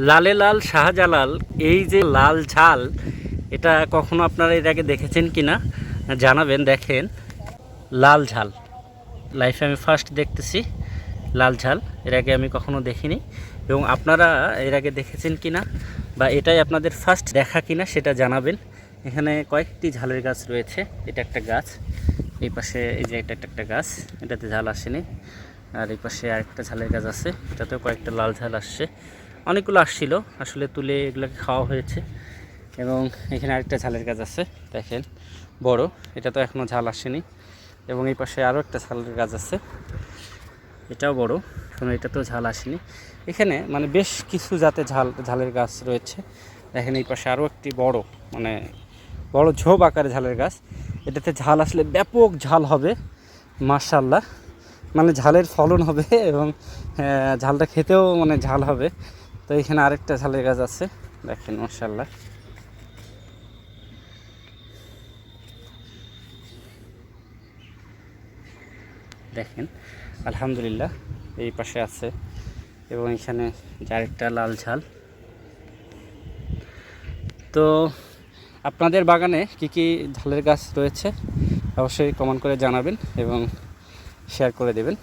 লালে লাল শাহজালাল, এই যে লাল ঝাল, এটা কখনো আপনারা এর আগে দেখেছেন কি না জানাবেন। দেখেন, লাল ঝাল লাইফে আমি ফার্স্ট দেখতেছি। লাল ঝাল এর আগে আমি কখনো দেখিনি, এবং আপনারা এর আগে দেখেছেন কি না, বা এটাই আপনাদের ফার্স্ট দেখা কিনা সেটা জানাবেন। এখানে কয়েকটি ঝালের গাছ রয়েছে। এটা একটা গাছ, এই পাশে এই যে এটা একটা গাছ, এটাতে ঝাল আসেনি। আর এই পাশে আরেকটা ঝালের গাছ আছে, এটাতেও কয়েকটা লাল ঝাল আসছে। অনেকগুলো আসছিল, আসলে তুলে এগুলোকে খাওয়া হয়েছে। এবং এখানে আরেকটা ঝালের গাছ আছে, দেখেন বড়, এটা তো এখনও ঝাল আসেনি। এবং এই পাশে আরও একটা ঝালের গাছ আছে, এটাও বড়, এখন এটাতেও ঝাল আসেনি। এখানে মানে বেশ কিছু জাতের ঝালের গাছ রয়েছে। দেখেন এই পাশে আরও একটি বড়, মানে বড় ঝোপ আকারের ঝালের গাছ। এটাতে ঝাল আসলে ব্যাপক ঝাল হবে মাশাআল্লাহ, মানে ঝালের ফলন হবে এবং ঝালটা খেতেও মানে ঝাল হবে। তো এখানে আরেকটা ঝালের গাছ আছে, দেখেন মাশাআল্লাহ। দেখেন আলহামদুলিল্লাহ, এই পাশে আছে। এবং এখানে আরেকটা লাল ঝাল। তো আপনাদের বাগানে কি কি ঝালের গাছ রয়েছে অবশ্যই কমেন্ট করে জানাবেন এবং শেয়ার করে দেবেন।